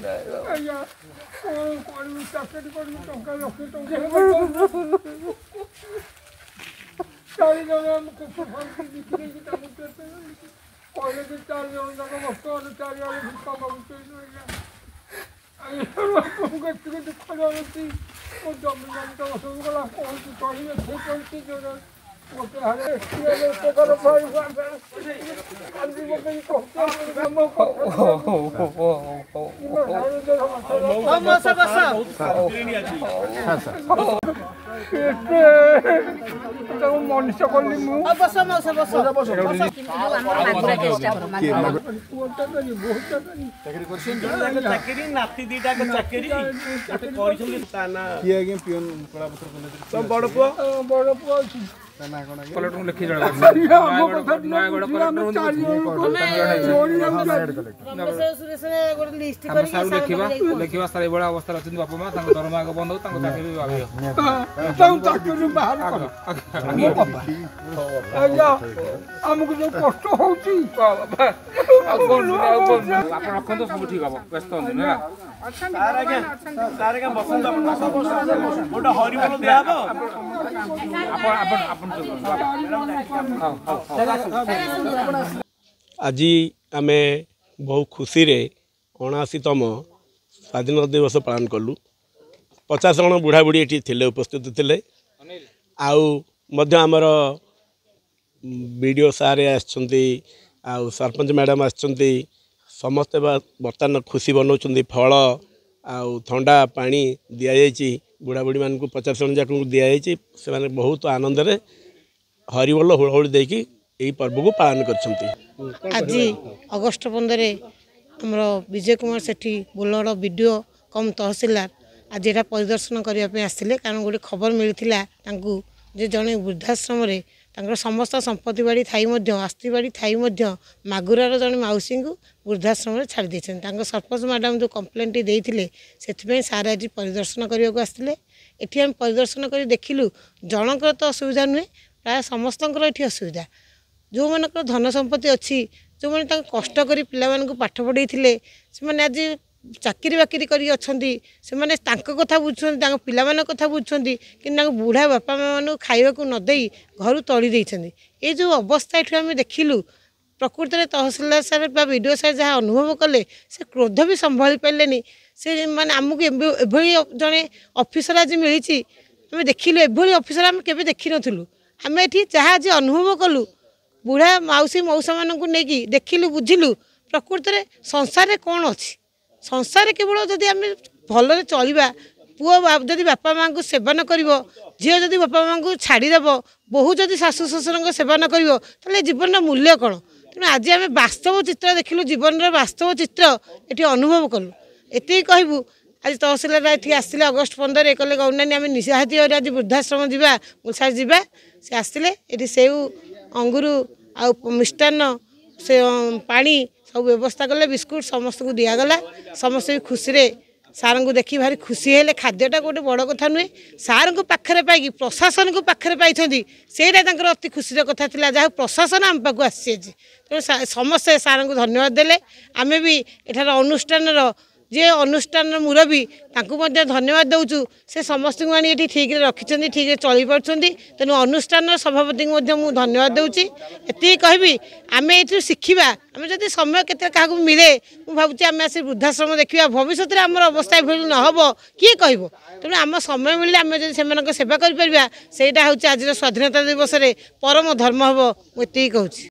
ଆଜ୍ଞା କ'ଣ କରିବି ଚାକିରି କରିବି ଟଙ୍କା ଲକ୍ଷ ଟଙ୍କା 4 ଜଣ ଆମେ କେତେ ଫାଙ୍କି ବିକ୍ରି ତାକୁ କେତେ କହିଲେ ଯେ 4 ଜଣ ଯାକ ବର୍ତ୍ତମାନ 4 ଜଣ ଭିକା ମାଗୁଛୁ ଆଜ୍ଞା ଆପଣଙ୍କୁ ଏତିକି ଦୁଃଖ ଲାଗୁଛି ମୋ ଜମି ଜମିଟା ସବୁ ଗଲା କହୁଛି କହିଲେ ଠିକ ହେଉଛି ଜଣେ ଗୋଟେ ହାରେ ଉପକାର ପାଇବୁ କାନ୍ଦି ପକେଇ ତାକୁ ମଣିଷ କଲି ମୁଁ ବଡ଼ ପୁଅ ଅଛି कलेक्टर लिखी जण नयागढ़ कलेक्टर लिखा सारे बड़ा अवस्था अच्छे बापा माँ दरमा आगे बंद हो चाकरी आमको जो कष्ट होती रखते सब ठीक हम व्यस्त आज आम बहु खुशी 79तम स्वाधीनता दिवस पालन कलु 50 जन बुढ़ा बुढ़ी ये थे उपस्थित थे आमर वीडियो सारे आउ सरपंच मैडम आसते समस्ते बर्तमान खुशी बनाऊँ फल आउ ठंडा पानी दि जाइए बुढ़ा बुढ़ी मान 50 जन जाक दिखाई से बहुत आनंद रे हरिबोल हुड़हुड़ देकी यही पर्व को पालन कर आज अगस्ट 15 आमर विजय कुमार सेठी बोलड़ वीडियो कम तहसीलदार आज यहाँ परिदर्शन करने आसते कारण गोटे खबर मिलता जे जड़े वृद्धाश्रम समस्त संपत्ति बाड़ी थी आस्ती बाड़ी थी मागुरार जड़े मौसी को वृद्धाश्रम छाड़ी देते सरपंच मैडम जो कम्प्लेन देते से सारे आज परिदर्शन करने को आसते ये आम परिदर्शन कर देखिलु जनकर तो असुविधा नुहे प्राय समस्त ये असुविधा जो मन धन संपत्ति अच्छी जो मैंने कष्ट कर पिला पाठ पढ़े से आज चाकरी बाकरी कर कथा बुझुं पिला कथा बुझुं कि बुढ़ा बापा माँ खावा को नदे घर तली देते ये जो अवस्था ये आम देखिलु प्रकृत में तहसीलदार सार वीडियो सार जहाँ अनुभव कले से क्रोध भी संभाली पारे से माने आमको एभली जड़े ऑफिसर आज मिली आम देखिलु एभली ऑफिसर आम केबे देखि नथिलु आम ये जहाँ आज अनुभव कलु बुढ़ा मौसी मौसा मानू नहीं देखिलु बुझिलु प्रकृत में संसार कौन अच्छी संसार केवल जदि आम भल चलवा पुओ जदि बापा माँ को सेवा न कर झील जदि बापा माँ को छाड़देव बहु जदि शाशु शशुर सेवा न कर जीवन मूल्य कौन तेणु आज आम वास्तव चित्र देखिलु जीवन वास्तव चित्र ये अनुभव कलु एति कहबू आज तहसीलदार ये आसते अगस्ट 15 कहले गौनानी आम निहाती आज वृद्धाश्रम जावा मुसार जावा से आसते ये सेव अंगूर आ मिष्टान्न से पानी सब व्यवस्था कले बिस्कुट समस्त को दिगला समस्त भी खुशी सार को देखी भारी खुशी है खाद्यटा गोटे बड़ कथा नुहे सार को पाखे पाई प्रशासन को पाखे पाई से अति खुशी कथा था जहाँ प्रशासन आम पाक आसी तेणु समस्ते सार को धन्यवाद देले आम भी एठार अनुष्ठान जे अनुष्ठान मुरबी धन्यवाद दौचु से समस्त को आनी ठीक रखिंट ठीक चली पार्टी तेणु अनुष्ठान सभापति को धन्यवाद दूची ये कहबी आम ये शिखा आम जब समय केते क्या मिले मुझे भावुँ आम आस वृद्धाश्रम देखा भविष्य में आम अवस्था ये न हम किए कह तेणु आम समय मिले आम जब से सेवा कर आज स्वाधीनता दिवस परम धर्म हम ये कहूँ।